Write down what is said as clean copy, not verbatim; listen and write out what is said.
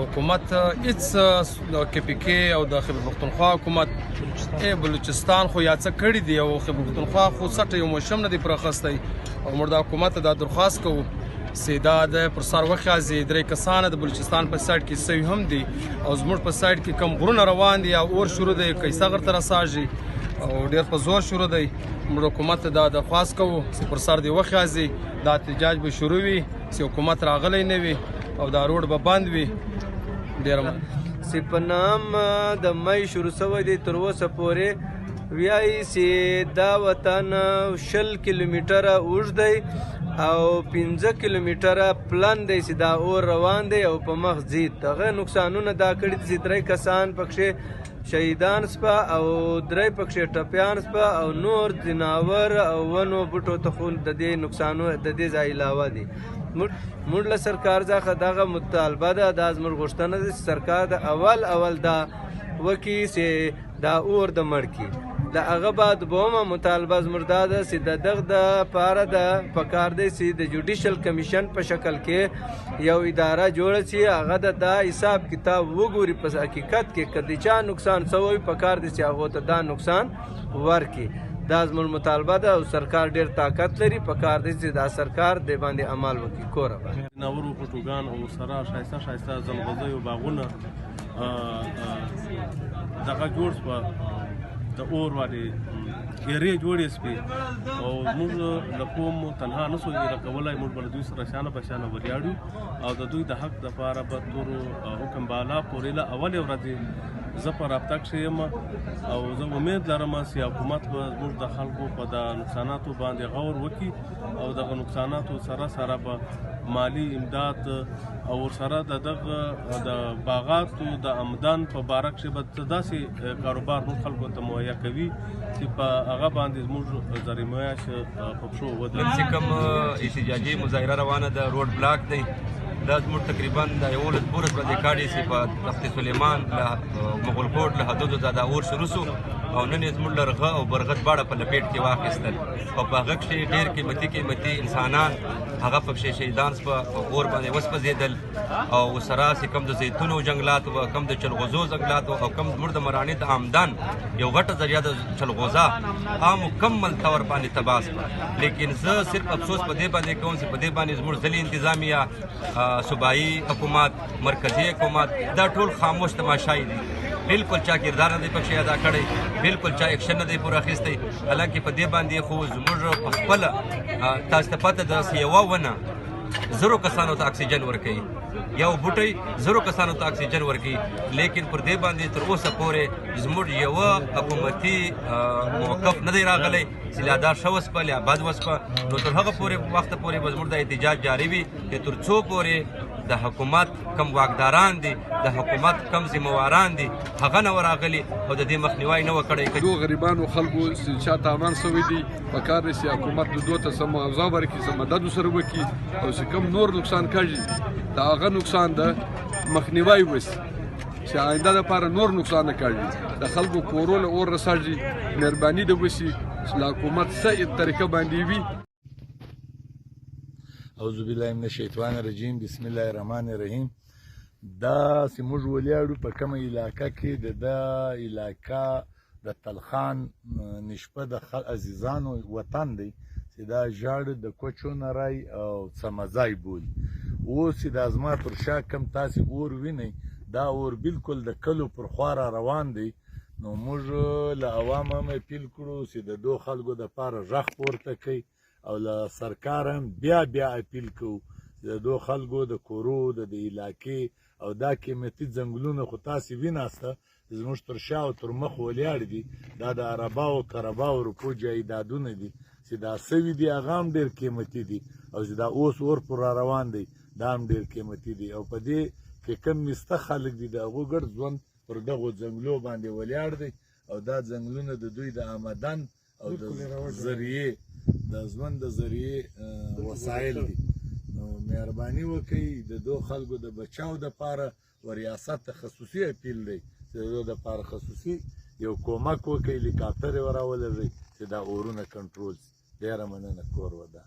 حکومت هیڅ د KPK او د خیبر پښتونخوا حکومت بلوچستان خو یا څه کړي دي او خیبر پښتونخوا خو سټه یو مشم نه دی پراخستی او موږ د حکومت دا درخواست کوو چې دا د پر سر وخیازي درې کسان د بلوچستان په سایډ کې سوي هم دي او زموږ په سایډ کې کم غرونه روان دي او اور شروع دی کیسغر ته رساږي او ډېر په زور شروع دی. موږ حکومت دا درخواست کوو چې پر سر دی وخیازي دا احتجاج به شروع وي چې حکومت راغلی نه وي او دا روډ به بند وي. ډېر چې په نام د مۍ شروع شوی دی تر اوسه پورې وایي چې دا وطن 20 کیلومتره اوږد دی او 15 کیلومتره پلن دی چې دا اور روان دی او په مخ ځي. دغه نقصانونه دا کړي دي چې 3 کسان پکښې شهیدان سپه او 3 پکښې ټپیان سپه او نور ځناور او ونو بوټو ته خو د دې نقصانونه د دې ځای علاوه دي. موږ له سرکار څخه دغه مطالبه ده دا زموږ غوښتنه ده چې سرکار د اول دا وکړي چې دا اور د مړ کړي. د هغه بعد بومه مطالبه زموږ دا ده چې د دغه دپاره د پکار دی چې د جوډیشل کمیشن په شکل کې یو اداره جوړه شي هغه د دا حساب کتاب وګوري په حقیقت کې که د چا نقصان شوی پکار دی چې هغو ته دا نقصان ورکړي. دا زموږ مطالبه ده او سرکار ډېر طاقت لري پکار دی چې دا سرکار د باندې عمل وکړي. کوره باندې ناورو پټوګان او سره ښایسته ځنغوزیو باغونه دغه جوړ شوه د اور والې ایرې جوړې شوې او موږ له کوم تنها نه سو ایره کولی موږ به له دوی سره شانه په شانه ولیاړو او د دوی د حق دپاره به تر حکم بالا پورې له اولې ورځې زه په رابطه کښې یم او زه امید لرم چې حکومت به زموږ د خلکو په د نقصاناتو باندې غور وکړي او دغه نقصاناتو سره به مالی امداد او ورسره د دغه د باغاتو د آمدن په باره کښې به داسې کاروبار موږ خلکو ته مهیا کوي چې په هغه باندې زموږ زرې معاش په پښو ودرېږي. چې کوم احتجاجي مظاهره روانه ده روډ بلاک دی دا زموږ تقریبا د 11 ورځې کاږي چې په تخت سلیمان له مغل کوټ له حدودو دا اور شروع شو او نن یې زموږ لرغه او برغه دواړه په لپیټ کې واخیستل او په هغه کښې ډېر قیمتي انسانان هغه پکښې شهیدان سوه په اور باندې وسوځېدل او سره چې کوم د زیتونو جنګلات وه کوم د چلغوزو جنګلات وه او کوم زموږ د مراڼې د آمدن یو غټه ذریعه د چلغوزه مکمل طور باندې تباه سوه. لیکن زه صرف افسوس په دې باندې کوم چې په دې باندې زموږ ضلعي انتظامیه صوبایي حکومت مرکزي حکومت دا ټول خاموش تماشایي دي. بالکل چا کردار نه دی پکښې ادا کړی بالکل چا ایکشن نه دی پوره اخیستی. حالانکې په دې باندې خو زموږ په خپله تاسو ته پته ده چې یوه ونه 0 کسانو ته اکسیجن ورکوي یو بوټی 0 کسانو ته اکسیجن ورکوي. لیکن پر دې باندې تر اوسه پورې زموږ یوه حکومتي موقف نه دی راغلی چې لا دا ښه وسپه لا بد وسپه. نو تر هغه وخته پورې به زموږ د احتجاج جاري وي چې تر څو پورې د حکومت کم واکداران دي د حکومت کم ذمواران دي هغه نه ورغلي او د دې مخنیوی نه وکړی. دو غریبانو خلکو چې چاته امان شوی دي پکار دی چې حکومت د دوی ته څه معاوضه ورکړي څه مدد ورسره وکړي او چې کوم نور نقصان کړي د هغه نقصان د مخنیوی وشي چې آینده دپاره نور نقصان نه کړي. د خلکو کورو له اور رسېږي مهرباني ده وشي چې له حکومت څه طریقه باندې وي. اعوذ بالله من الشیطان الرجیم بسم الله الرحمن الرحیم. دا چې موږ ولیاړو په کومه علاقه کې د دا علاقه د تلخان نشپه د عزیزانو وطن دی چې دا ژاړه د کوچو نری او څمزای بولي. اوس چې د زما پر شا کم تاسې اور وینئ دا اور بالکل د کلو پر خوا را روان دی. نو موږ له عوامو هم اپیل کړو چې د دو خلکو دپاره غږ پورته کوي او له سرکار هم بیا اپیل کوو چې د دو خلکو د کورو د علاقې او دا قیمتي ځنګلونه خو تاسې ویناسته زموږ تر شا او تر مخ ولیاړ دي دا د عرباو کرباو روپو جایدادونه دي چې دا سوي دي هغه هم ډېر قیمتي دي او چې دا اوس اور پر را روان دی دا هم ډېر قیمتي دي او په دې کې کم مسته خلک دي د هغو ګډ ژوند پر دغو ځنګلو باندې ولیاړ دی او دا ځنګلونه د دوی د آمدن او د ذریعې د ژوند د ذریعې وسایل دي. نو مهرباني وکړئ د دو خلکو د بچاو دپاره و ریاست ته خصوصي اپیل دی چې د دو دپاره خصوصي یو کومک وکړئ هلیکاپټر یې وراولېږئ چې دا اورونه کنټرول شي. ډېره مننه. کور ودان.